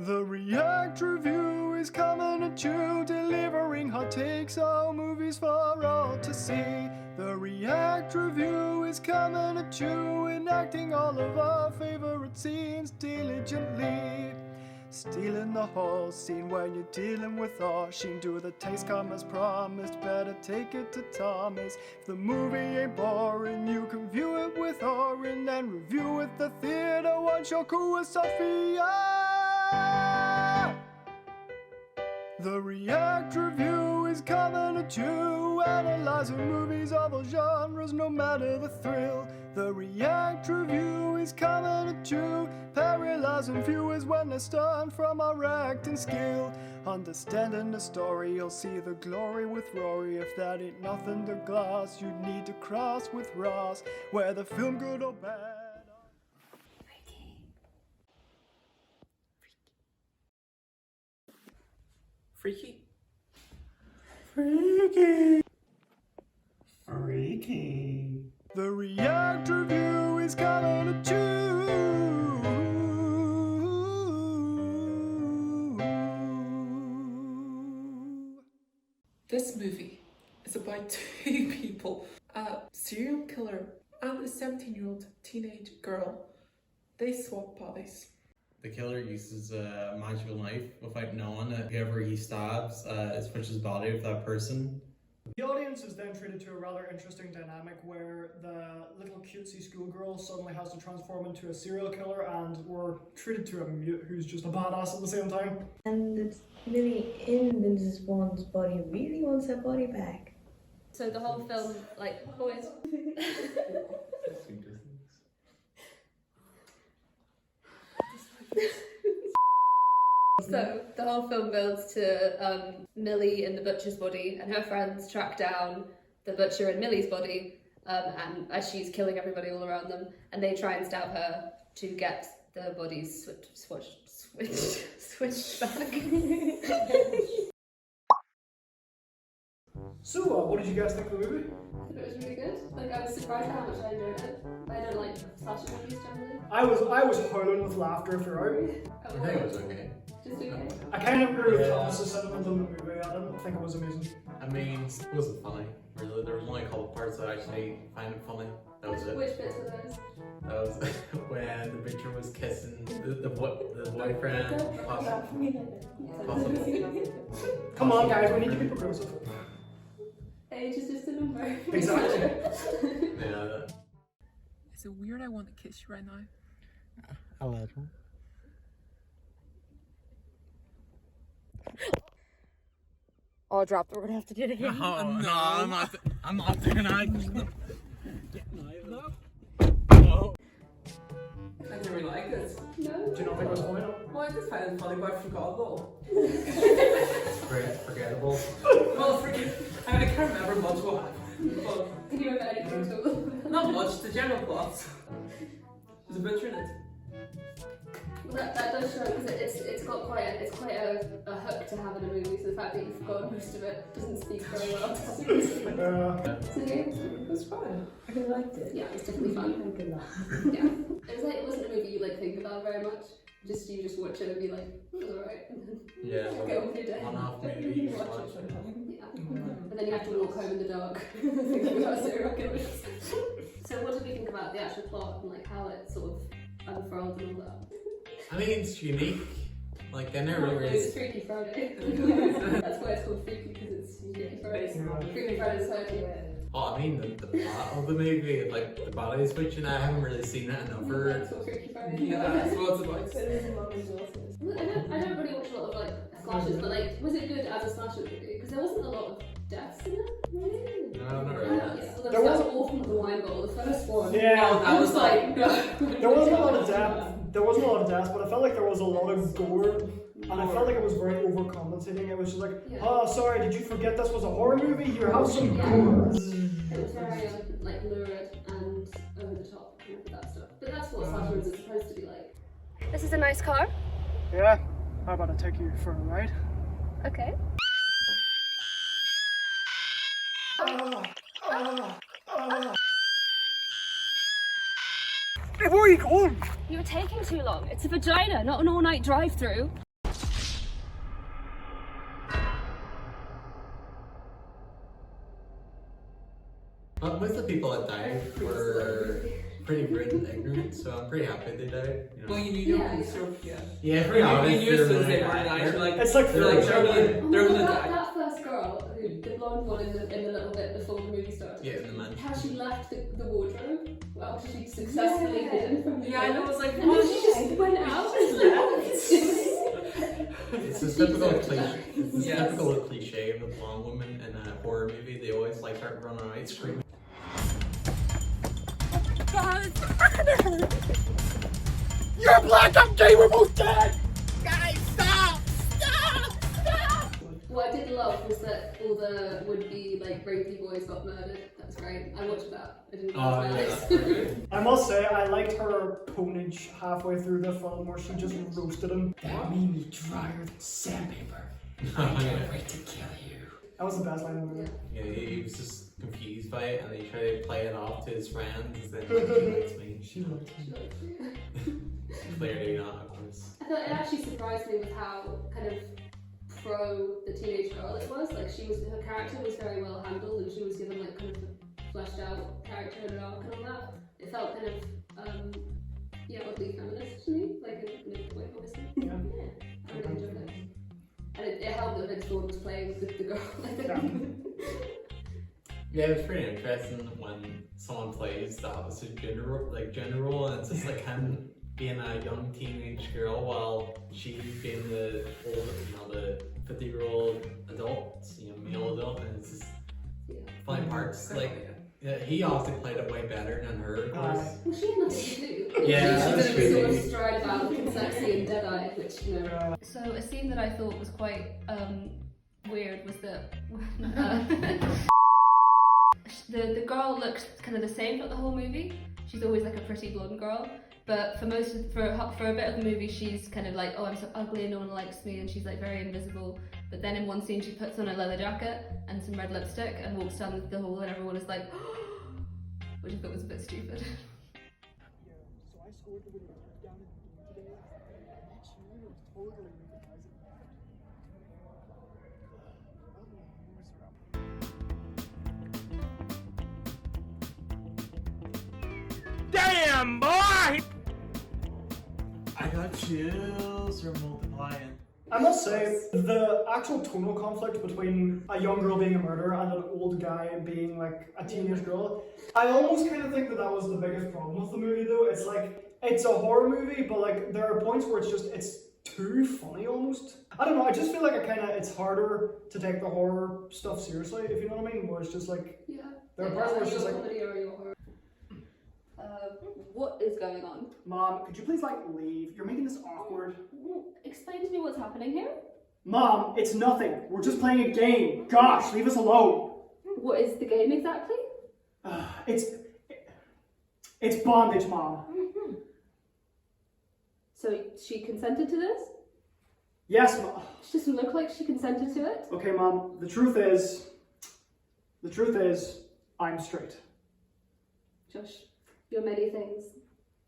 The React Review is coming at you, delivering hot takes on movies for all to see. The React Review is coming at you, enacting all of our favorite scenes diligently. Stealing the whole scene when you're dealing with Oshin. Do the taste come as promised, better take it to Thomas. If the movie ain't boring, you can view it with Orin and review it the theater once you're cool with Sophia. The React Review is coming at you, analyzing movies of all genres, no matter the thrill. The React Review is coming at you, paralyzing viewers when they're stunned from our acting skill. Understanding the story, you'll see the glory with Rory. If that ain't nothing to gloss, you'd need to cross with Ross, whether film good or bad. Freaky. Freaky. Freaky. The React Review is coming at you. This movie is about two people, a serial killer and a 17-year-old teenage girl. They swap bodies. The killer uses a magical knife without knowing that whoever he stabs switches body with that person. The audience is then treated to a rather interesting dynamic where the little cutesy schoolgirl suddenly has to transform into a serial killer, and we're treated to a mute who's just a badass at the same time. And it's really in Vince Vaughn's body, really wants her body back. So the whole film, like, always... So the whole film builds to Millie in the butcher's body, and her friends track down the butcher in Millie's body, and as she's killing everybody all around them, and they try and stab her to get the bodies switched back. So, what did you guys think of the movie? It was really good. Like, I was surprised at how much I enjoyed it. I don't like slasher movies generally. I was howling with laughter throughout. I think it was okay. Just okay. I kind of agree with Thomas's sentiment on the movie. I didn't think it was amazing. I mean, it wasn't funny, really. There was only a couple of parts that I actually find it funny. That was it. Which bits were those? That was when the butcher was kissing the boyfriend. Possible. Come on, guys, we need to be progressive. Age is just a number. Exactly. Yeah. Is it weird I want to kiss you right now? A little. Oh, drop. We're gonna have to do it again. No, I'm not doing that. No. I didn't really like this. No? Do you not think it was funny? Well, I just find it funny, but I forgot it all. Forgettable. Well, freaking. I mean, I can't remember much what happened. But Can you remember anything at all? not much, the general plot. There's a butcher in it. Well, that does show, because it's quite a hook to have in a movie, so the fact that you've forgotten most of it doesn't speak very well to the series. So yeah, It was fine. I really liked it. yeah, it's definitely fun. Good luck. Yeah. It wasn't a movie you like think about very much. You just watch it and be like, it was alright. Yeah. Go on with your day. One-off movie. You Watch watch it. it. Yeah. And then you have to walk home in the dark thinking about serial killers. So what did we think about the actual plot and like how it sort of unfurled and all that? I mean, it's unique. Like, I never really. It's Freaky Friday. That's why it's called Freaky, because it's Freaky Friday. Freaky Friday's Friday. Oh, I mean, the plot of the movie, like the body switching, I haven't really seen it enough for. That's what Freaky Friday is. Yeah, that's what it's about. I don't really watch a lot of like slashers, but like, was it good as a slasher movie? Because there wasn't a lot of deaths in it, really. No, not really. Yeah, well, there was Orphan of the Wine Bottle, the first one. Yeah. I was like, no. There wasn't a lot of death. There wasn't a lot of deaths, but I felt like there was a lot of gore, and I felt like it was very overcompensating. It was just like, oh, sorry, did you forget this was a horror movie? Here, have some gore. It was very like lurid and over the top and all that stuff. But that's what slasher movies are supposed to be like. This is a nice car. Yeah. How about I take you for a ride? Okay. Hey, where are you going? You're taking too long. It's a vagina, not an all-night drive-through. most of the people that died were pretty rude and ignorant, so I'm pretty happy they died. You know? Well, you know, Yeah. sort of, yeah. Yeah, pretty obvious. You knew as soon as they they're weren't actually like, It's like they're like, Frozen. they're gonna that, die. that first girl, the blonde one in the little bit before the movie started. Yeah, the man. How she left the wardrobe. Well, she successfully hidden from the Yeah, I know, I was like, and then she just went out and left. It's this typical cliche. It's this Yes. typical cliche of a blonde woman in a horror movie. They always like start running out screaming. You're black, I'm gay, we're both dead! Guys, stop! What I did love was that all the would-be like rapey boys got murdered. That was great. I watched that. I didn't Oh, watch yeah. I must say, I liked her ponage halfway through the film where she just roasted him. That made me drier than sandpaper. Wait to kill you. That was the best line in the movie. Yeah, he was just confused by it, and he tried to play it off to his friends. And then he likes me. She liked him. Clearly not, of course. I thought it actually surprised me with how kind of pro the teenage girl it was. Like her character was very well handled, and she was given like kind of a fleshed out character and an arc and all that. It felt kind of oddly feminist to me, like in a good way, obviously. Yeah. I really enjoyed it. And it helped that Vince Vaughn was playing the girl. I think. Yeah, it was pretty interesting when someone plays the opposite gender role, and it's just like him being a young teenage girl while she being the old, the 50-year-old adult, male adult, and it's just funny parts. Like, yeah, he obviously played it way better than her, of course. Well, she had nothing to do. Yeah, she that's did true. sort of stride about looking sexy and dead-eyed, which, you know. So a scene that I thought was quite weird was that the girl looks kind of the same throughout the whole movie. She's always like a pretty blonde girl, but for a bit of the movie she's kind of like, oh, I'm so ugly and no one likes me, and she's like very invisible. But then in one scene she puts on a leather jacket and some red lipstick and walks down the hall and everyone is like, which I thought was a bit stupid. So I scored the winning down today. Next year was totally recognizing. Damn, boy! I got chills from multiplying. I must say, the actual tonal conflict between a young girl being a murderer and an old guy being like a teenage girl, I almost kind of think that was the biggest problem with the movie though. It's like, it's a horror movie, but like there are points where it's too funny almost. I don't know, I just feel like it's harder to take the horror stuff seriously, if you know what I mean, where it's just like, there are parts where it's just like, comedy or your horror. What is going on? Mom, could you please like leave? You're making this awkward. Explain to me what's happening here. Mom, it's nothing. We're just playing a game. Gosh, leave us alone. What is the game exactly? It's bondage, Mom. So she consented to this? Yes, Mom. She doesn't look like she consented to it. Okay, Mom, the truth is, I'm straight. Josh, you're many things,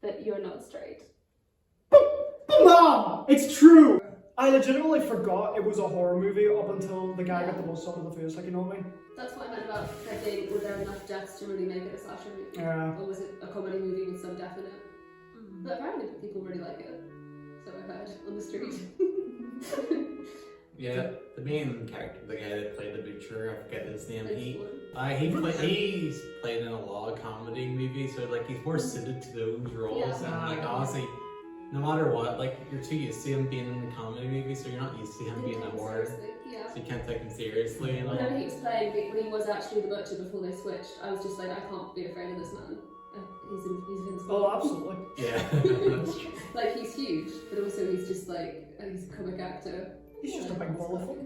but you're not straight. Mom, it's true. I legitimately forgot it was a horror movie up until the guy got the bus shot in the face, like, you know what I mean? That's what I meant about thinking, were there enough deaths to really make it a slasher movie? Yeah. Or was it a comedy movie with some death in it? But apparently people really like it. So I've heard on the street. Yeah, the main character, the guy that played the butcher, I forget his name. He's played in a lot of comedy movies, so like he's more suited to those roles. Yeah. And like honestly, no matter what, like you're too used to him being in a comedy movie, so you're not used to him being a horror. Yeah. So you can't take him seriously. You know? Whenever he was playing, when he was actually the butcher before they switched, I was just like, I can't be afraid of this man. He's invincible. Oh, absolutely. Yeah, that's true. Like he's huge, but also he's just like he's a comic actor. He's just a big ball of fun.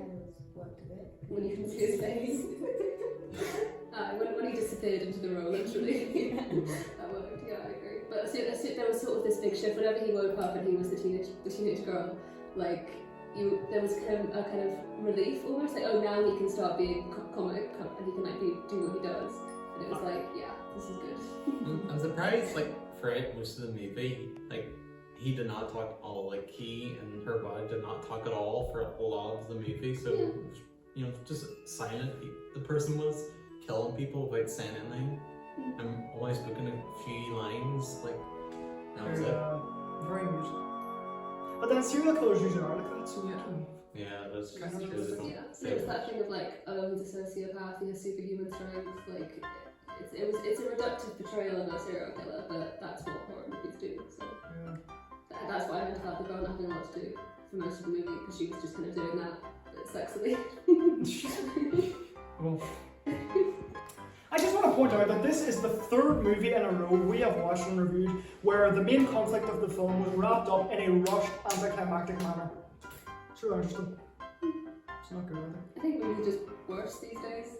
When you can see his face. When he disappeared into the role, literally. That worked. Yeah, I agree. But there was sort of this big shift. Whenever he woke up and he was the teenage girl, like there was kind of relief almost. Like, oh, now he can start being comic and he can like do what he does. And it was like, yeah, this is good. I'm surprised, like throughout most of the movie, like he did not talk at all. Like he and her body did not talk at all for a lot of the movie. So just silent. The person was killing people without saying anything. I'm only spoken a few lines, like, that was it. Very good. But then serial killers usually are like that, so Yeah, that's Kind of true. just- Yeah, so it's that thing of like, oh, he's a sociopath, he has superhuman strength, like, it's a reductive portrayal of a serial killer, but that's what horror movies do, so. yeah. That's why I meant about the girl not having a lot to do for most of the movie, because she was just kind of doing that sexily. Well, I just want to point out that this is the third movie in a row we have watched and reviewed where the main conflict of the film was wrapped up in a rushed, anticlimactic manner. It's really interesting. It's not good, I think movies are just worse these days.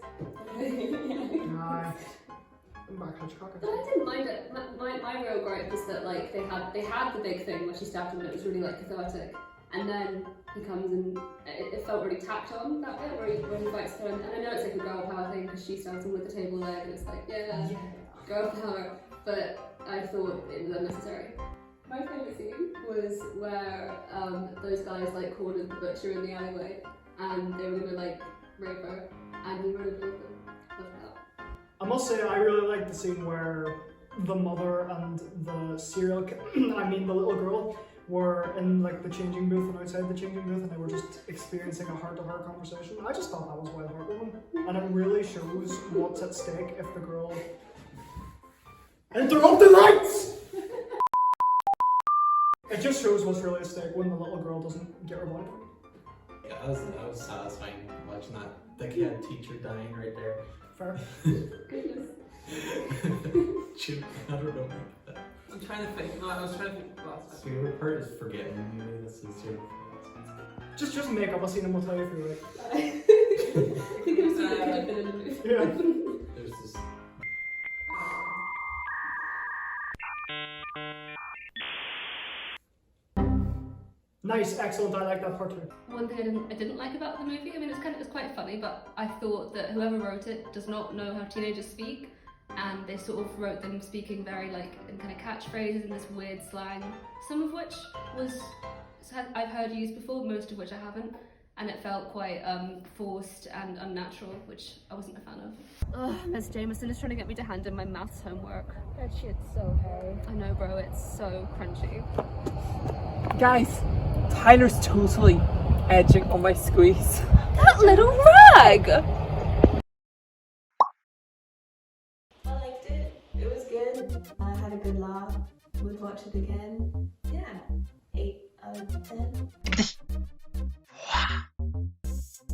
Nah. I'm back Hitchcock. But I didn't mind it. My real gripe was that like they had the big thing where she stabbed him and it was really like cathartic, and then he comes and it felt really tacked on that bit where he fights her, and I know it's like a girl power thing because she stabs him with the table leg and it's like girl power, but I thought it was unnecessary. My favourite scene was where those guys like cornered the butcher in the alleyway and they were gonna like rape her and he ran over them. Love that. I must say, I really like the scene where the mother and the serial I mean the little girl, were in like the changing booth and outside the changing booth and they were just experiencing a heart-to-heart conversation. I just thought that was well heartwarming. And it really shows what's at stake if the girl... Interrupt the lights! It just shows what's really at stake when the little girl doesn't get her body back. Yeah, that was satisfying watching that. The kid teacher dying right there. Fair. Goodness. Shoot, I don't know. I'm trying to think. No, I was trying to think. So your part is forgetting. Maybe this is your. Just make up a scene and we'll tell you if you're right. I think it was something that could have been in the movie. Yeah. There's this. Nice, excellent, I like that part too. One thing I didn't like about the movie, I mean, it's quite funny, but I thought that whoever wrote it does not know how teenagers speak, and they sort of wrote them speaking very like in kind of catchphrases and this weird slang, some of which I've heard used before, most of which I haven't, and it felt quite forced and unnatural, which I wasn't a fan of. Oh, Miss Jameson is trying to get me to hand in my maths homework. That shit's so hairy. I know, bro, it's so crunchy. Guys, Tyler's totally edging on my squeeze. That little rag! I liked it. It was good. I had a good laugh. Would watch it again. Yeah. 8 out of 10. I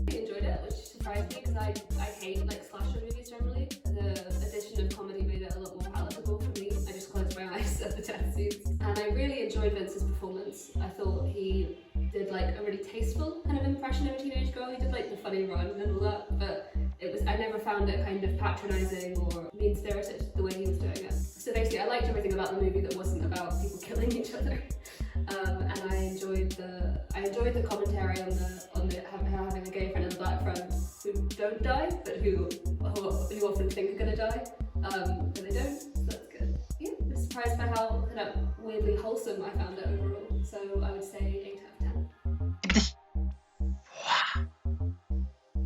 enjoyed it, which surprised me because I hate like slasher movies generally. The addition of comedy made it a lot more palatable for me. I just closed my eyes at the death scenes. And I really enjoyed Vince's performance. I thought he did like a really tasteful kind of impression of a teenage girl. He did like the funny run and all that, but I never found it kind of patronising or mean-spirited the way he was doing it. So basically I liked everything about the movie that wasn't about people killing each other. And I enjoyed the commentary on the having a gay friend and a black friend who don't die, but who often think are gonna die, but they don't. So that's good. Yeah, I was surprised by how kind of weirdly wholesome I found it overall. So I would say 8 out of 10.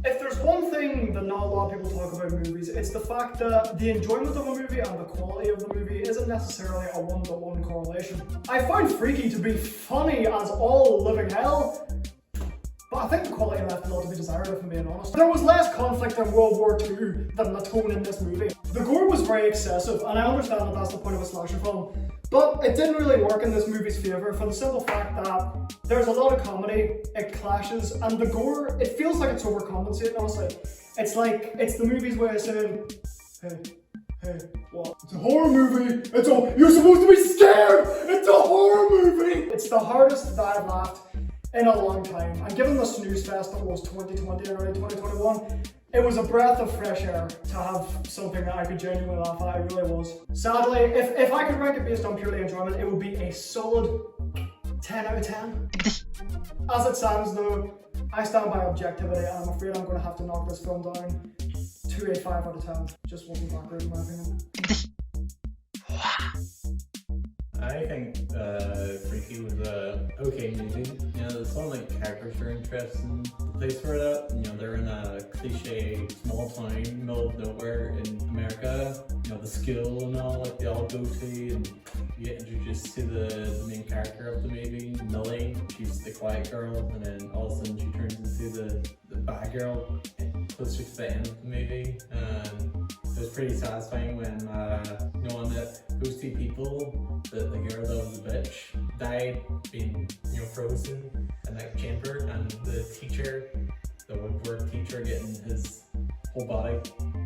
If there's one thing that not a lot of people talk about in movies, it's the fact that the enjoyment of a movie and the quality of the movie isn't necessarily a one-to-one correlation. I found Freaky to be funny as all living hell, but I think the quality left a lot to be desired, if I'm being honest. There was less conflict in World War II than the tone in this movie. The gore was very excessive, and I understand that that's the point of a slasher film, but it didn't really work in this movie's favour for the simple fact that there's a lot of comedy, it clashes, and the gore, it feels like it's overcompensating, honestly. It's the movie's way of saying, hey, what? It's a horror movie! You're supposed to be scared! It's a horror movie! It's the hardest that I've laughed in a long time, and given the snooze fest that was 2020 and early 2021, it was a breath of fresh air to have something that I could genuinely laugh at. It really was. Sadly, if I could rank it based on purely enjoyment, it would be a solid 10 out of 10. As it stands though, I stand by objectivity, and I'm afraid I'm going to have to knock this film down to a 5 out of 10. Just wasn't that great in my opinion. I think Freaky was a okay movie. You know, some like characters are interesting. The place for that, you know, they're in a cliche small town, middle of nowhere in America. You know, the school and all, like they all go to, and you get introduced to the main character of the movie, Millie. She's the quiet girl, and then all of a sudden she turns into the bad girl closer to the end of the movie. It was pretty satisfying when knowing that those two people, the girl that was a bitch, died being, you know, frozen in that chamber, and the teacher, the woodwork teacher, getting his whole body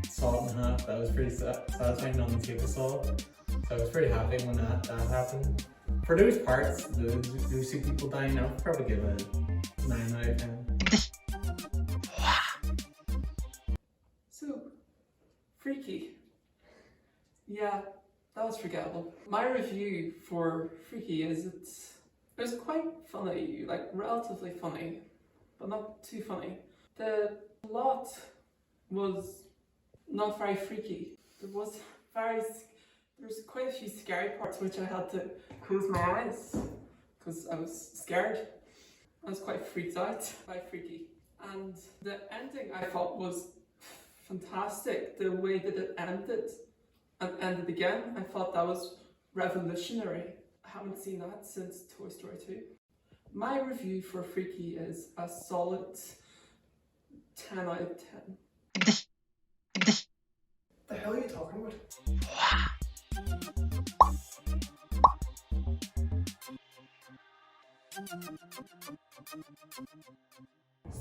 sawed in half. That was pretty satisfying on the table saw. So I was pretty happy when that happened. For those parts, those two people dying, I would probably give it a 9 out of 10. So, Freaky. Yeah, that was forgettable. My review for Freaky is it was quite funny, like relatively funny, but not too funny. The plot was not very freaky. There was quite a few scary parts which I had to close my eyes because I was scared. I was quite freaked out by Freaky. And the ending I thought was fantastic. The way that it ended and ended again, I thought that was revolutionary. I haven't seen that since Toy Story 2. My review for Freaky is a solid 10 out of 10. The hell are you talking about?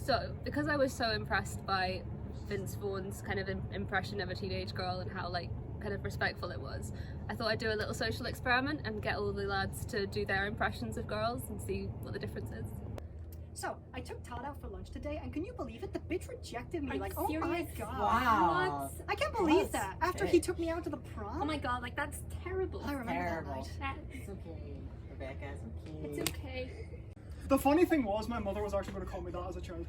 So, because I was so impressed by Vince Vaughn's kind of impression of a teenage girl and how like kind of respectful it was, I thought I'd do a little social experiment and get all the lads to do their impressions of girls and see what the difference is. So, I took Todd out for lunch today, and can you believe it? The bitch rejected me. Are you like, oh my serious? god. Wow. What? I can't believe that. After he took me out to the prom. Oh my god, like that's terrible. I remember Terrible. that night. It's okay, Rebecca, it's okay. It's okay. The funny thing was, my mother was actually going to call me that as a child.